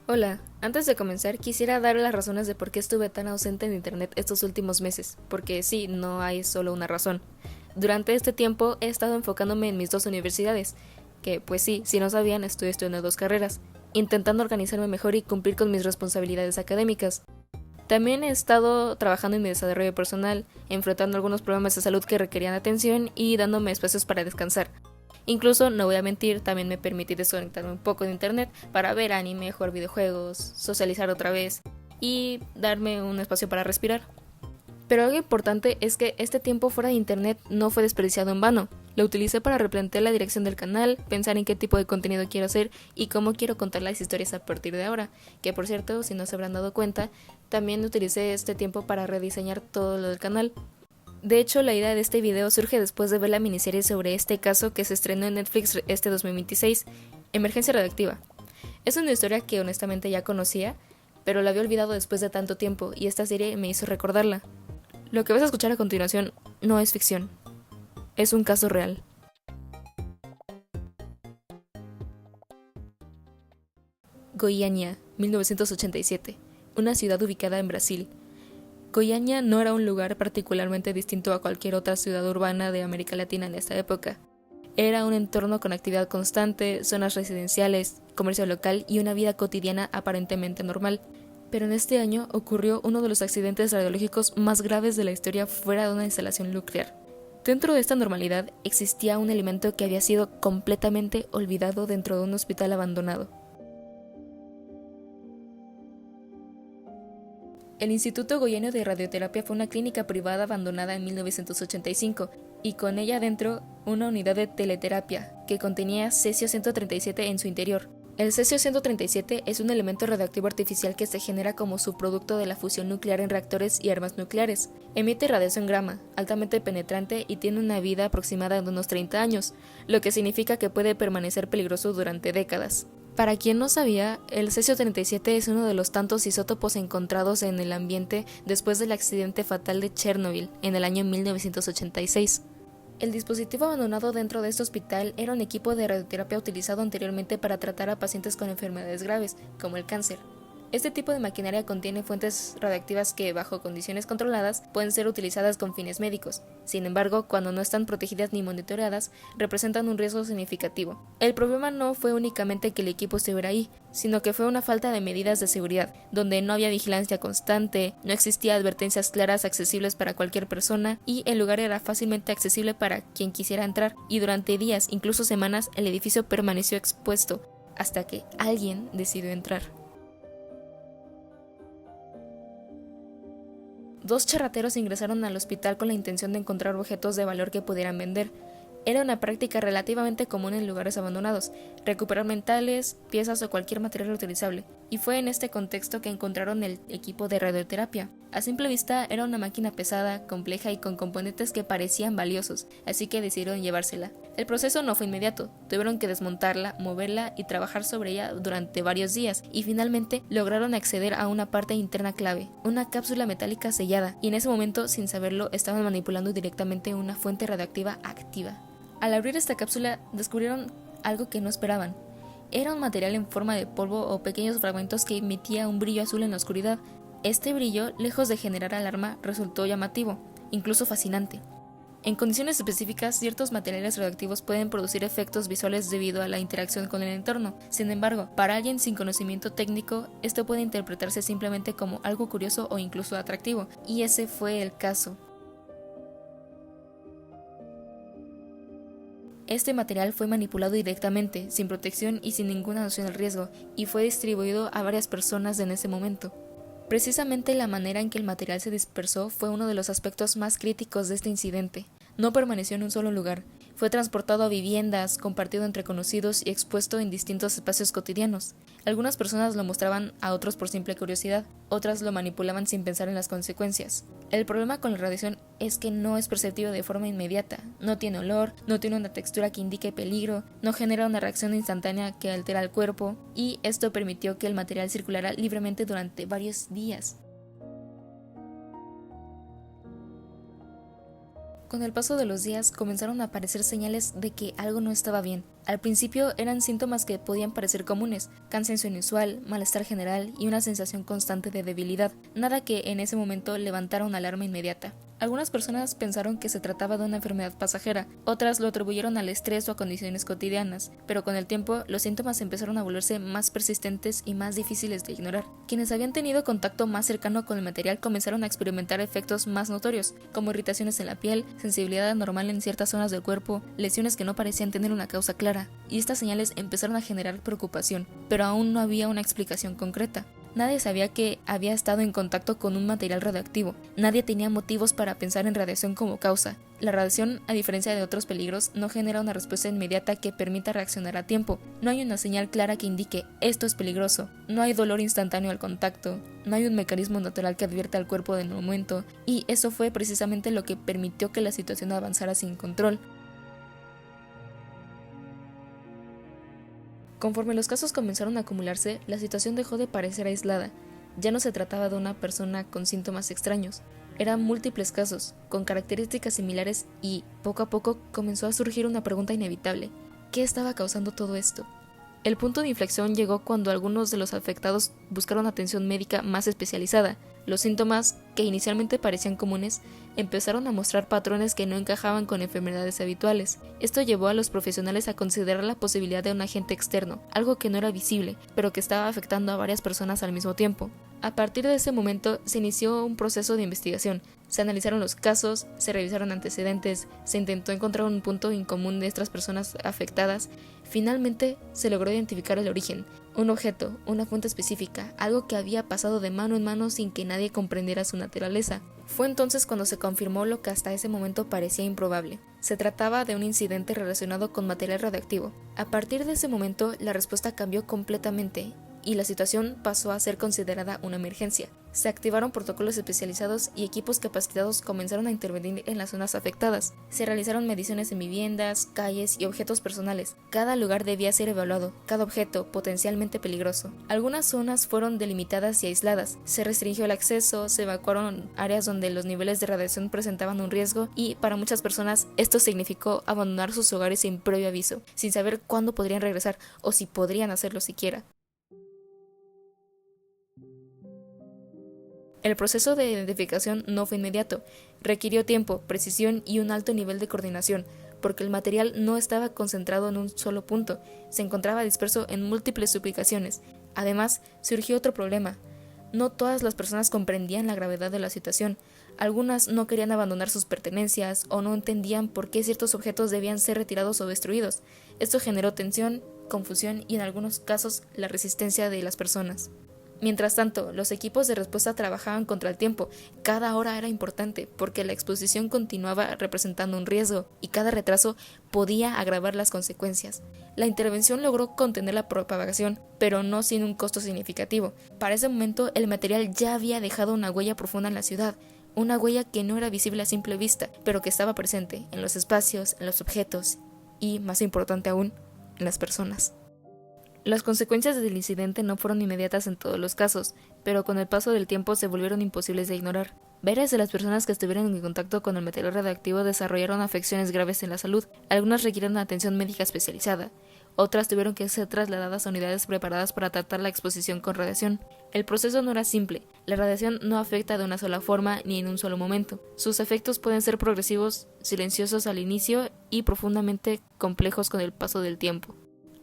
Hola, antes de comenzar quisiera dar las razones de por qué estuve tan ausente en internet estos últimos meses, porque sí, no hay solo una razón. Durante este tiempo he estado enfocándome en mis dos universidades, que pues sí, si no sabían, estoy estudiando dos carreras, intentando organizarme mejor y cumplir con mis responsabilidades académicas. También he estado trabajando en mi desarrollo personal, enfrentando algunos problemas de salud que requerían atención y dándome espacios para descansar. Incluso, no voy a mentir, también me permití desconectarme un poco de internet para ver anime, jugar videojuegos, socializar otra vez y darme un espacio para respirar. Pero algo importante es que este tiempo fuera de internet no fue desperdiciado en vano. Lo utilicé para replantear la dirección del canal, pensar en qué tipo de contenido quiero hacer y cómo quiero contar las historias a partir de ahora. Que por cierto, si no se habrán dado cuenta, también utilicé este tiempo para rediseñar todo lo del canal. De hecho, la idea de este video surge después de ver la miniserie sobre este caso que se estrenó en Netflix este 2026, Emergencia Radioactiva. Es una historia que honestamente ya conocía, pero la había olvidado después de tanto tiempo y esta serie me hizo recordarla. Lo que vas a escuchar a continuación no es ficción, es un caso real. Goiânia, 1987, una ciudad ubicada en Brasil. Goiânia no era un lugar particularmente distinto a cualquier otra ciudad urbana de América Latina en esta época. Era un entorno con actividad constante, zonas residenciales, comercio local y una vida cotidiana aparentemente normal. Pero en este año ocurrió uno de los accidentes radiológicos más graves de la historia fuera de una instalación nuclear. Dentro de esta normalidad existía un elemento que había sido completamente olvidado dentro de un hospital abandonado. El Instituto Goiano de Radioterapia fue una clínica privada abandonada en 1985 y con ella dentro una unidad de teleterapia que contenía cesio-137 en su interior. El cesio-137 es un elemento radioactivo artificial que se genera como subproducto de la fusión nuclear en reactores y armas nucleares. Emite radiación gamma, altamente penetrante y tiene una vida aproximada de unos 30 años, lo que significa que puede permanecer peligroso durante décadas. Para quien no sabía, el cesio-37 es uno de los tantos isótopos encontrados en el ambiente después del accidente fatal de Chernobyl en el año 1986. El dispositivo abandonado dentro de este hospital era un equipo de radioterapia utilizado anteriormente para tratar a pacientes con enfermedades graves, como el cáncer. Este tipo de maquinaria contiene fuentes radiactivas que, bajo condiciones controladas, pueden ser utilizadas con fines médicos. Sin embargo, cuando no están protegidas ni monitoreadas, representan un riesgo significativo. El problema no fue únicamente que el equipo estuviera ahí, sino que fue una falta de medidas de seguridad, donde no había vigilancia constante, no existía advertencias claras accesibles para cualquier persona y el lugar era fácilmente accesible para quien quisiera entrar, y durante días, incluso semanas, el edificio permaneció expuesto, hasta que alguien decidió entrar. Dos charrateros ingresaron al hospital con la intención de encontrar objetos de valor que pudieran vender. Era una práctica relativamente común en lugares abandonados, recuperar mentales, piezas o cualquier material reutilizable, y fue en este contexto que encontraron el equipo de radioterapia. A simple vista era una máquina pesada, compleja y con componentes que parecían valiosos, así que decidieron llevársela. El proceso no fue inmediato, tuvieron que desmontarla, moverla y trabajar sobre ella durante varios días, y finalmente lograron acceder a una parte interna clave, una cápsula metálica sellada, y en ese momento, sin saberlo, estaban manipulando directamente una fuente radioactiva activa. Al abrir esta cápsula, descubrieron algo que no esperaban. Era un material en forma de polvo o pequeños fragmentos que emitía un brillo azul en la oscuridad. Este brillo, lejos de generar alarma, resultó llamativo, incluso fascinante. En condiciones específicas, ciertos materiales radioactivos pueden producir efectos visuales debido a la interacción con el entorno. Sin embargo, para alguien sin conocimiento técnico, esto puede interpretarse simplemente como algo curioso o incluso atractivo, y ese fue el caso. Este material fue manipulado directamente, sin protección y sin ninguna noción del riesgo, y fue distribuido a varias personas en ese momento. Precisamente la manera en que el material se dispersó fue uno de los aspectos más críticos de este incidente. No permaneció en un solo lugar, fue transportado a viviendas, compartido entre conocidos y expuesto en distintos espacios cotidianos. Algunas personas lo mostraban a otros por simple curiosidad, otras lo manipulaban sin pensar en las consecuencias. El problema con la radiación es que no es perceptivo de forma inmediata, no tiene olor, no tiene una textura que indique peligro, no genera una reacción instantánea que altera el cuerpo, y esto permitió que el material circulara libremente durante varios días. Con el paso de los días comenzaron a aparecer señales de que algo no estaba bien. Al principio eran síntomas que podían parecer comunes: cansancio inusual, malestar general y una sensación constante de debilidad, nada que en ese momento levantara una alarma inmediata. Algunas personas pensaron que se trataba de una enfermedad pasajera, otras lo atribuyeron al estrés o a condiciones cotidianas, pero con el tiempo los síntomas empezaron a volverse más persistentes y más difíciles de ignorar. Quienes habían tenido contacto más cercano con el material comenzaron a experimentar efectos más notorios, como irritaciones en la piel, sensibilidad anormal en ciertas zonas del cuerpo, lesiones que no parecían tener una causa clara, y estas señales empezaron a generar preocupación, pero aún no había una explicación concreta. Nadie sabía que había estado en contacto con un material radioactivo. Nadie tenía motivos para pensar en radiación como causa. La radiación, a diferencia de otros peligros, no genera una respuesta inmediata que permita reaccionar a tiempo. No hay una señal clara que indique esto es peligroso. No hay dolor instantáneo al contacto. No hay un mecanismo natural que advierta al cuerpo del momento. Y eso fue precisamente lo que permitió que la situación avanzara sin control. Conforme los casos comenzaron a acumularse, la situación dejó de parecer aislada. Ya no se trataba de una persona con síntomas extraños. Eran múltiples casos, con características similares y, poco a poco, comenzó a surgir una pregunta inevitable. ¿Qué estaba causando todo esto? El punto de inflexión llegó cuando algunos de los afectados buscaron atención médica más especializada. Los síntomas, que inicialmente parecían comunes, empezaron a mostrar patrones que no encajaban con enfermedades habituales. Esto llevó a los profesionales a considerar la posibilidad de un agente externo, algo que no era visible, pero que estaba afectando a varias personas al mismo tiempo. A partir de ese momento se inició un proceso de investigación. Se analizaron los casos, se revisaron antecedentes, se intentó encontrar un punto en común de estas personas afectadas. Finalmente se logró identificar el origen, un objeto, una fuente específica, algo que había pasado de mano en mano sin que nadie comprendiera su naturaleza. Fue entonces cuando se confirmó lo que hasta ese momento parecía improbable. Se trataba de un incidente relacionado con material radioactivo. A partir de ese momento, la respuesta cambió completamente y la situación pasó a ser considerada una emergencia. Se activaron protocolos especializados y equipos capacitados comenzaron a intervenir en las zonas afectadas. Se realizaron mediciones en viviendas, calles y objetos personales. Cada lugar debía ser evaluado, cada objeto potencialmente peligroso. Algunas zonas fueron delimitadas y aisladas. Se restringió el acceso, se evacuaron áreas donde los niveles de radiación presentaban un riesgo y para muchas personas esto significó abandonar sus hogares sin previo aviso, sin saber cuándo podrían regresar o si podrían hacerlo siquiera. El proceso de identificación no fue inmediato, requirió tiempo, precisión y un alto nivel de coordinación, porque el material no estaba concentrado en un solo punto, se encontraba disperso en múltiples ubicaciones. Además, surgió otro problema. No todas las personas comprendían la gravedad de la situación. Algunas no querían abandonar sus pertenencias o no entendían por qué ciertos objetos debían ser retirados o destruidos. Esto generó tensión, confusión y en algunos casos la resistencia de las personas. Mientras tanto, los equipos de respuesta trabajaban contra el tiempo. Cada hora era importante porque la exposición continuaba representando un riesgo y cada retraso podía agravar las consecuencias. La intervención logró contener la propagación, pero no sin un costo significativo. Para ese momento, el material ya había dejado una huella profunda en la ciudad, una huella que no era visible a simple vista, pero que estaba presente en los espacios, en los objetos y, más importante aún, en las personas. Las consecuencias del incidente no fueron inmediatas en todos los casos, pero con el paso del tiempo se volvieron imposibles de ignorar. Varias de las personas que estuvieron en contacto con el material radioactivo desarrollaron afecciones graves en la salud. Algunas requirieron atención médica especializada. Otras tuvieron que ser trasladadas a unidades preparadas para tratar la exposición con radiación. El proceso no era simple. La radiación no afecta de una sola forma ni en un solo momento. Sus efectos pueden ser progresivos, silenciosos al inicio y profundamente complejos con el paso del tiempo.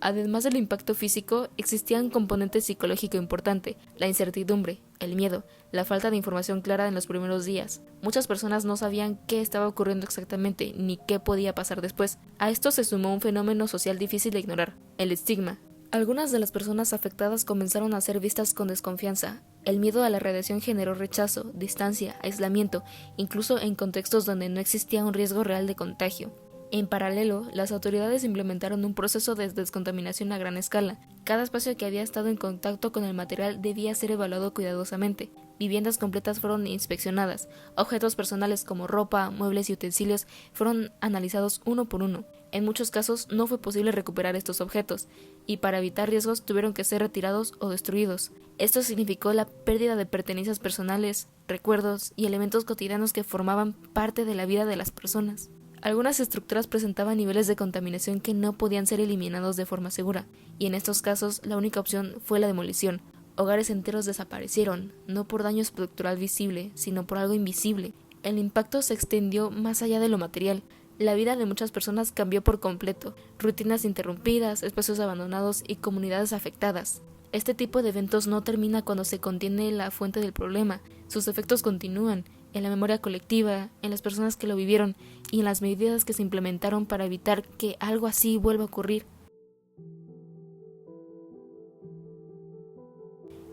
Además del impacto físico, existía un componente psicológico importante: la incertidumbre, el miedo, la falta de información clara en los primeros días. Muchas personas no sabían qué estaba ocurriendo exactamente ni qué podía pasar después. A esto se sumó un fenómeno social difícil de ignorar: el estigma. Algunas de las personas afectadas comenzaron a ser vistas con desconfianza. El miedo a la radiación generó rechazo, distancia, aislamiento, incluso en contextos donde no existía un riesgo real de contagio. En paralelo, las autoridades implementaron un proceso de descontaminación a gran escala. Cada espacio que había estado en contacto con el material debía ser evaluado cuidadosamente. Viviendas completas fueron inspeccionadas. Objetos personales como ropa, muebles y utensilios fueron analizados uno por uno. En muchos casos no fue posible recuperar estos objetos, y para evitar riesgos tuvieron que ser retirados o destruidos. Esto significó la pérdida de pertenencias personales, recuerdos y elementos cotidianos que formaban parte de la vida de las personas. Algunas estructuras presentaban niveles de contaminación que no podían ser eliminados de forma segura, y en estos casos la única opción fue la demolición. Hogares enteros desaparecieron, no por daño estructural visible, sino por algo invisible. El impacto se extendió más allá de lo material. La vida de muchas personas cambió por completo, rutinas interrumpidas, espacios abandonados y comunidades afectadas. Este tipo de eventos no termina cuando se contiene la fuente del problema, sus efectos continúan, en la memoria colectiva, en las personas que lo vivieron y en las medidas que se implementaron para evitar que algo así vuelva a ocurrir.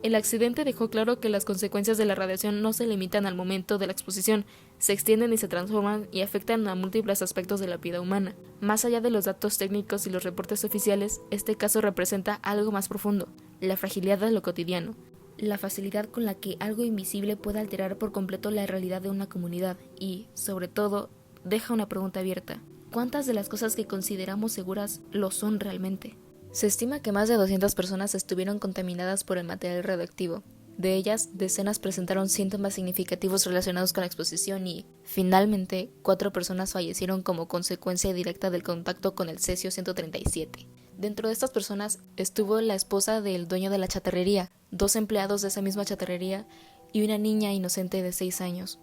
El accidente dejó claro que las consecuencias de la radiación no se limitan al momento de la exposición, se extienden y se transforman y afectan a múltiples aspectos de la vida humana. Más allá de los datos técnicos y los reportes oficiales, este caso representa algo más profundo, la fragilidad de lo cotidiano, la facilidad con la que algo invisible puede alterar por completo la realidad de una comunidad y, sobre todo, deja una pregunta abierta. ¿Cuántas de las cosas que consideramos seguras lo son realmente? Se estima que más de 200 personas estuvieron contaminadas por el material radioactivo. De ellas, decenas presentaron síntomas significativos relacionados con la exposición y, finalmente, 4 personas fallecieron como consecuencia directa del contacto con el cesio-137. Dentro de estas personas estuvo la esposa del dueño de la chatarrería, 2 empleados de esa misma chatarrería y una niña inocente de 6 años.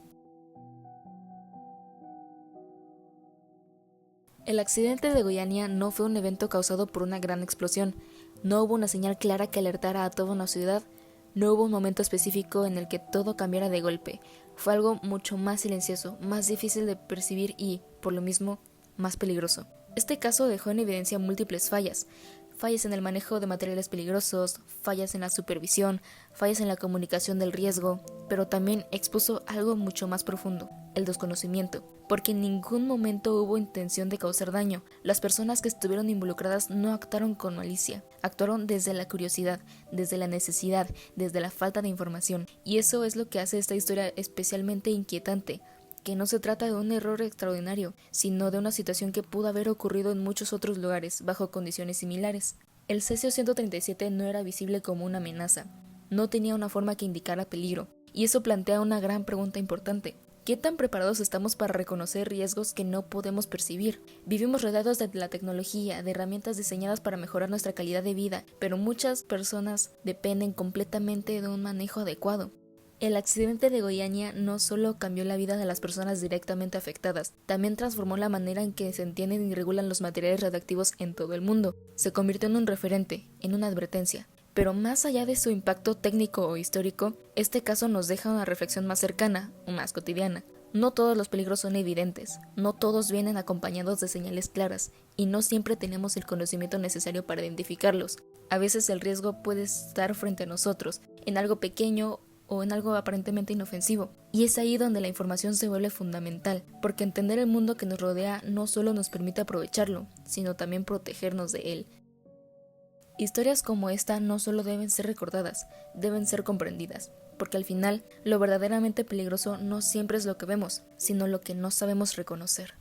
El accidente de Goiânia no fue un evento causado por una gran explosión, no hubo una señal clara que alertara a toda una ciudad, no hubo un momento específico en el que todo cambiara de golpe, fue algo mucho más silencioso, más difícil de percibir y, por lo mismo, más peligroso. Este caso dejó en evidencia múltiples fallas en el manejo de materiales peligrosos, fallas en la supervisión, fallas en la comunicación del riesgo, pero también expuso algo mucho más profundo, el desconocimiento, porque en ningún momento hubo intención de causar daño. Las personas que estuvieron involucradas no actuaron con malicia, actuaron desde la curiosidad, desde la necesidad, desde la falta de información, y eso es lo que hace esta historia especialmente inquietante, que no se trata de un error extraordinario, sino de una situación que pudo haber ocurrido en muchos otros lugares, bajo condiciones similares. El cesio-137 no era visible como una amenaza, no tenía una forma que indicara peligro, y eso plantea una gran pregunta importante. ¿Qué tan preparados estamos para reconocer riesgos que no podemos percibir? Vivimos rodeados de la tecnología, de herramientas diseñadas para mejorar nuestra calidad de vida, pero muchas personas dependen completamente de un manejo adecuado. El accidente de Goiânia no solo cambió la vida de las personas directamente afectadas, también transformó la manera en que se entienden y regulan los materiales radioactivos en todo el mundo. Se convirtió en un referente, en una advertencia. Pero más allá de su impacto técnico o histórico, este caso nos deja una reflexión más cercana, más cotidiana. No todos los peligros son evidentes, no todos vienen acompañados de señales claras, y no siempre tenemos el conocimiento necesario para identificarlos. A veces el riesgo puede estar frente a nosotros, en algo pequeño o en algo aparentemente inofensivo. Y es ahí donde la información se vuelve fundamental, porque entender el mundo que nos rodea no solo nos permite aprovecharlo, sino también protegernos de él. Historias como esta no solo deben ser recordadas, deben ser comprendidas, porque al final, lo verdaderamente peligroso no siempre es lo que vemos, sino lo que no sabemos reconocer.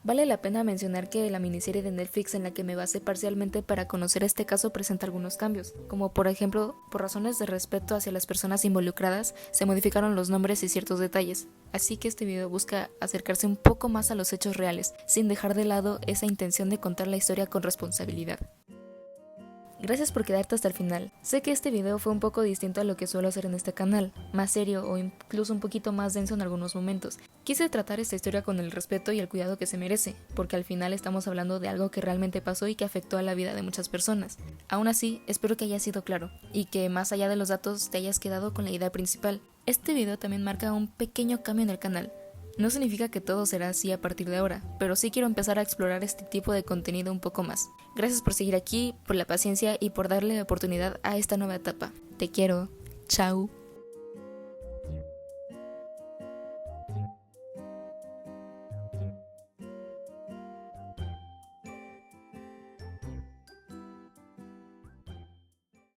Vale la pena mencionar que la miniserie de Netflix en la que me basé parcialmente para conocer este caso presenta algunos cambios, como por ejemplo, por razones de respeto hacia las personas involucradas, se modificaron los nombres y ciertos detalles, así que este video busca acercarse un poco más a los hechos reales, sin dejar de lado esa intención de contar la historia con responsabilidad. Gracias por quedarte hasta el final. Sé que este video fue un poco distinto a lo que suelo hacer en este canal, más serio o incluso un poquito más denso en algunos momentos. Quise tratar esta historia con el respeto y el cuidado que se merece, porque al final estamos hablando de algo que realmente pasó y que afectó a la vida de muchas personas. Aún así, espero que haya sido claro, y que más allá de los datos te hayas quedado con la idea principal. Este video también marca un pequeño cambio en el canal. No significa que todo será así a partir de ahora, pero sí quiero empezar a explorar este tipo de contenido un poco más. Gracias por seguir aquí, por la paciencia y por darle oportunidad a esta nueva etapa. Te quiero. Chao.